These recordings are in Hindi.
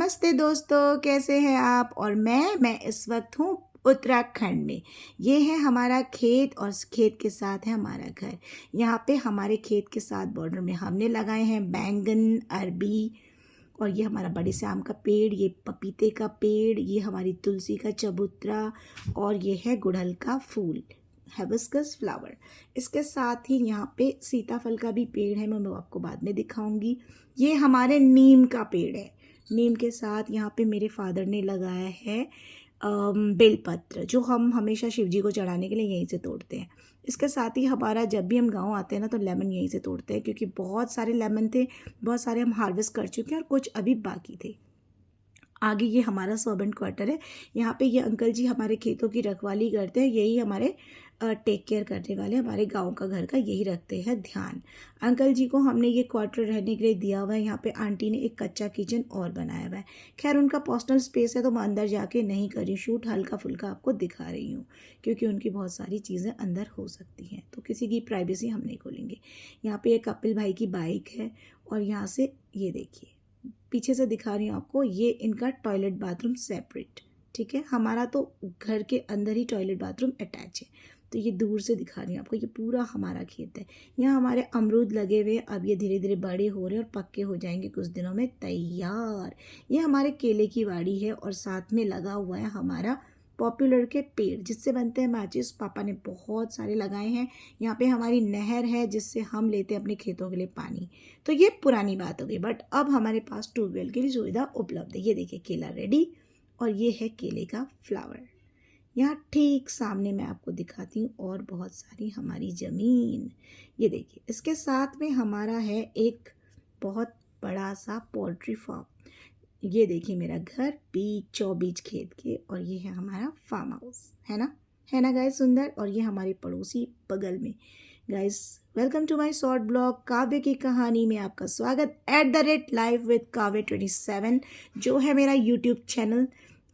नमस्ते दोस्तों, कैसे हैं आप। और मैं इस वक्त हूँ उत्तराखंड में। ये है हमारा खेत और खेत के साथ है हमारा घर। यहाँ पे हमारे खेत के साथ बॉर्डर में हमने लगाए हैं बैंगन, अरबी, और ये हमारा बड़े से आम का पेड़, ये पपीते का पेड़, ये हमारी तुलसी का चबूतरा, और ये है गुड़हल का फूल, हिबिस्कस फ्लावर। इसके साथ ही यहाँ पे सीताफल का भी पेड़ है, मैं आपको बाद में दिखाऊंगी। ये हमारे नीम का पेड़ है। नीम के साथ यहाँ पे मेरे फादर ने लगाया है बेलपत्र, जो हम हमेशा शिव जी को चढ़ाने के लिए यहीं से तोड़ते हैं। इसके साथ ही हमारा जब भी हम गांव आते हैं ना, तो लेमन यहीं से तोड़ते हैं, क्योंकि बहुत सारे लेमन थे, बहुत सारे हम हार्वेस्ट कर चुके हैं और कुछ अभी बाकी थे। आगे ये हमारा सर्वेंट क्वार्टर है। यहाँ पे ये अंकल जी हमारे खेतों की रखवाली करते हैं, यही हमारे टेक केयर करने वाले, हमारे गांव का घर का यही रखते हैं ध्यान। अंकल जी को हमने ये क्वार्टर रहने के लिए दिया हुआ है। यहाँ पे आंटी ने एक कच्चा किचन और बनाया हुआ है। खैर उनका पर्सनल स्पेस है, तो मैं अंदर जाके नहीं करी शूट, हल्का फुल्का आपको दिखा रही हूँ, क्योंकि उनकी बहुत सारी चीज़ें अंदर हो सकती हैं, तो किसी की प्राइवेसी हम नहीं खोलेंगे। यहाँ पे एक कपिल भाई की बाइक है, और यहाँ से ये देखिए पीछे से दिखा रही हूँ आपको, ये इनका टॉयलेट बाथरूम सेपरेट, ठीक है। हमारा तो घर के अंदर ही टॉयलेट बाथरूम अटैच है, तो ये दूर से दिखा रही हूँ आपको, ये पूरा हमारा खेत है। यहाँ हमारे अमरूद लगे हुए, अब ये धीरे धीरे बड़े हो रहे हैं और पक्के हो जाएंगे कुछ दिनों में तैयार। ये हमारे केले की वाड़ी है, और साथ में लगा हुआ है हमारा पॉपुलर के पेड़, जिससे बनते हैं मैचिस। पापा ने बहुत सारे लगाए हैं। यहाँ पे हमारी नहर है, जिससे हम लेते हैं अपने खेतों के लिए पानी। तो ये पुरानी बात हो गई, बट अब हमारे पास ट्यूबवेल की भी सुविधा उपलब्ध है। ये देखिए केला रेडी, और ये है केले का फ्लावर। यहाँ ठीक सामने मैं आपको दिखाती हूँ और बहुत सारी हमारी ज़मीन। ये देखिए, इसके साथ में हमारा है एक बहुत बड़ा सा पोल्ट्री फार्म। ये देखिए मेरा घर बीचों बीच खेत के, और ये है हमारा फार्म हाउस, है ना गाइस सुंदर। और ये हमारे पड़ोसी बगल में। Guys welcome to my short blog Kavya की कहानी में आपका स्वागत @live with काव्य 27, जो है मेरा यूट्यूब चैनल।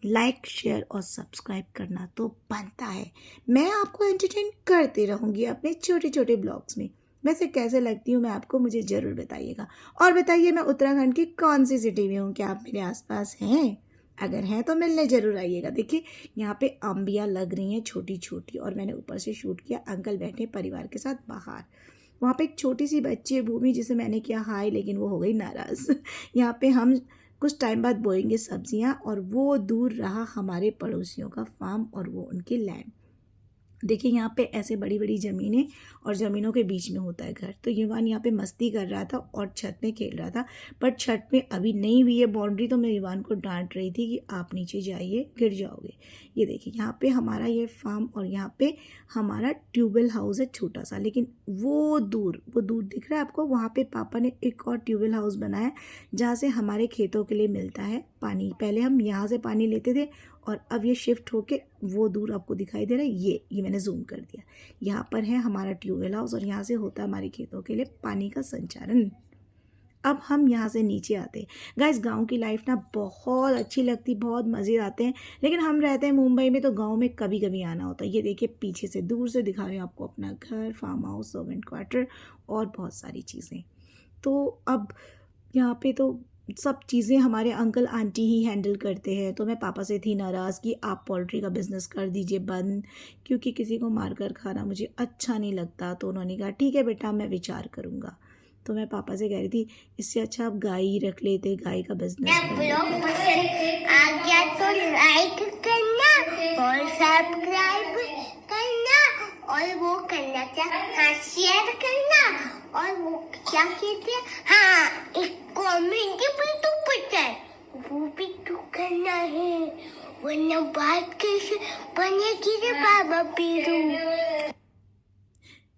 लाइक, शेयर और सब्सक्राइब करना तो बनता है। मैं आपको एंटरटेन करती रहूँगी अपने छोटे छोटे ब्लॉग्स में। वैसे कैसे लगती हूँ मैं आपको, मुझे ज़रूर बताइएगा। और बताइए मैं उत्तराखंड की कौन सी सिटी में हूँ, क्या आप मेरे आसपास हैं? अगर हैं तो मिलने ज़रूर आइएगा। देखिए यहाँ पे अम्बियाँ लग रही हैं छोटी छोटी, और मैंने ऊपर से शूट किया। अंकल बैठे परिवार के साथ बाहर। वहाँ पे एक छोटी सी बच्ची है भूमि, जिसे मैंने किया हाय, लेकिन वो हो गई नाराज़। यहाँ पे हम कुछ टाइम बाद बोएंगे सब्जियां, और वो दूर रहा हमारे पड़ोसियों का फार्म और वो उनकी लैंड। देखिए यहाँ पे ऐसे बड़ी बड़ी ज़मीनें, और ज़मीनों के बीच में होता है घर। तो युवान यहाँ पे मस्ती कर रहा था और छत में खेल रहा था, बट छत में अभी नहीं हुई है बाउंड्री, तो मैं युवान को डांट रही थी कि आप नीचे जाइए, गिर जाओगे। ये देखिए यहाँ पे हमारा ये फार्म, और यहाँ पे हमारा ट्यूबवेल हाउस है छोटा सा, लेकिन वो दूर दिख रहा है आपको। वहाँ पे पापा ने एक और ट्यूबवेल हाउस बनाया, जहाँ से हमारे खेतों के लिए मिलता है पानी। पहले हम यहाँ से पानी लेते थे, और अब ये शिफ्ट होके वो दूर आपको दिखाई दे रहा है, ये मैंने जूम कर दिया। यहाँ पर है हमारा ट्यूबवेल हाउस, और यहाँ से होता है हमारे खेतों के लिए पानी का संचारण। अब हम यहाँ से नीचे आते हैं। गाइस गांव की लाइफ ना बहुत अच्छी लगती, बहुत मज़े आते हैं, लेकिन हम रहते हैं मुंबई में, तो गांव में कभी कभी आना होता है। ये देखिए पीछे से दूर से दिखा रही हूँ आपको अपना घर, फार्म हाउस, सर्वेंट क्वार्टर और बहुत सारी चीज़ें। तो अब यहाँ पे तो सब चीज़ें हमारे अंकल आंटी ही हैंडल करते हैं। तो मैं पापा से थी नाराज़ कि आप पोल्ट्री का बिज़नेस कर दीजिए बंद, क्योंकि किसी को मार कर खाना मुझे अच्छा नहीं लगता। तो उन्होंने कहा ठीक है बेटा, मैं विचार करूँगा। तो मैं पापा से कह रही थी इससे अच्छा आप गाय ही रख लेते, गाय का बिजनेस कर ब्लॉग पसंद आ गया तो लाइक करना और सब्सक्राइब करना, और वो करना क्या, हाँ शेयर करना, और वो क्या कहते हैं, हाँ एक कमेंट भी तो पता है, वो भी तो करना है, वरना बात कैसे बनेगी रे बाबा पीरू।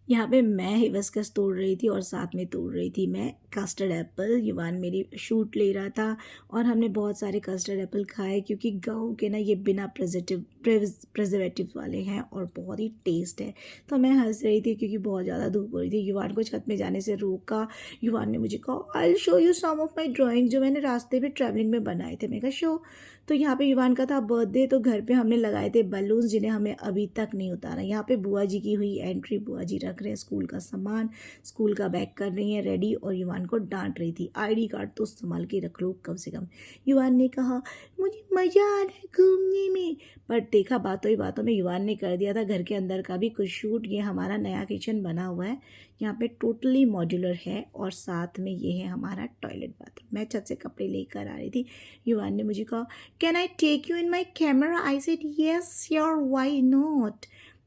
यहाँ पे मैं हिबिस्कस तोड़ रही थी, और साथ में तोड़ रही थी मैं कस्टर्ड एप्पल। युवान मेरी शूट ले रहा था, और हमने बहुत सारे कस्टर्ड एप्पल खाए, क्योंकि गाँव के ना ये बिना प्रिजर्वेटिव वाले हैं और बहुत ही टेस्ट है। तो मैं हंस रही थी क्योंकि बहुत ज़्यादा धूप हो रही थी। युवान को छत में जाने से रोका। युवान ने मुझे कहा I will show you some of my drawing, जो मैंने रास्ते में ट्रैवलिंग में बनाए थे। मैं कहा शो। तो यहाँ पे युवान का था बर्थडे, तो घर पे हमने लगाए थे बलून्स, जिन्हें हमें अभी तक नहीं उतारा। यहाँ पे बुआ जी की हुई एंट्री, बुआ जी रख रहे हैं स्कूल का सामान, स्कूल का बैग कर रही हैं रेडी, और युवान को डांट रही थी, आईडी कार्ड तो संभाल के रख लो कम से कम। युवान ने कहा मुझे मज़ा आ रहा है घूमने में, पर देखा बातों ही बातों में युवान ने कर दिया था घर के अंदर का भी कुछ शूट। ये हमारा नया किचन बना हुआ है, यहाँ पे टोटली मॉड्यूलर है, और साथ में ये है हमारा टॉयलेट बाथरूम। मैं छत से कपड़े लेकर आ रही थी, युवान ने मुझे कहा can I take you in my camera? I said yes sure, why not.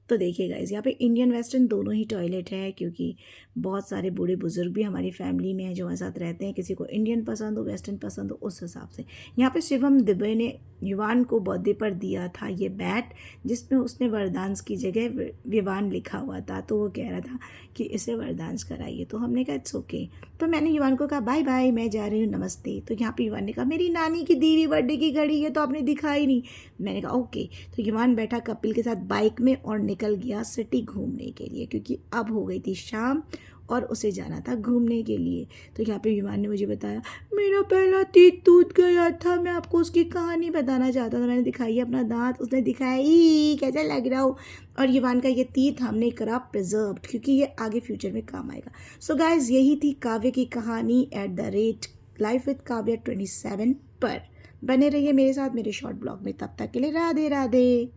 तो देखिए गाइस, यहाँ पे इंडियन वेस्टर्न दोनों ही टॉयलेट है, क्योंकि बहुत सारे बूढ़े बुजुर्ग भी हमारी फैमिली में हैं जो हमारे साथ रहते हैं, किसी को इंडियन पसंद हो, वेस्टर्न पसंद हो, उस हिसाब से। यहाँ पे शिवम दुबे ने युवान को बर्थडे पर दिया था ये बैट, जिसमें उसने वरदांस की जगह विवान लिखा हुआ था, तो वो कह रहा था कि इसे वरदांस कराइए, तो हमने कहा इट्स ओके। तो मैंने युवान को कहा बाय बाय, मैं जा रही हूँ, नमस्ते। तो यहाँ पे युवान ने कहा मेरी नानी की दी हुई बर्थडे की घड़ी है, तो आपने दिखाई नहीं। मैंने कहा ओके। तो युवान बैठा कपिल के साथ बाइक में और निकल गया सिटी घूमने के लिए, क्योंकि अब हो गई थी शाम और उसे जाना था घूमने के लिए। तो यहाँ पे युवान ने मुझे बताया मेरा पहला तीत टूट गया था, मैं आपको उसकी कहानी बताना चाहता था। मैंने दिखाई अपना दांत, उसने दिखाया ई कैसा लग रहा हो। और युवान का ये तीत हमने करा प्रिजर्व, क्योंकि ये आगे फ्यूचर में काम आएगा। सो गाइज, यही थी काव्य की कहानी @लाइफ विद काव्या 27 पर। बने रहिए मेरे साथ मेरे शॉर्ट ब्लॉग में, तब तक के लिए राधे राधे।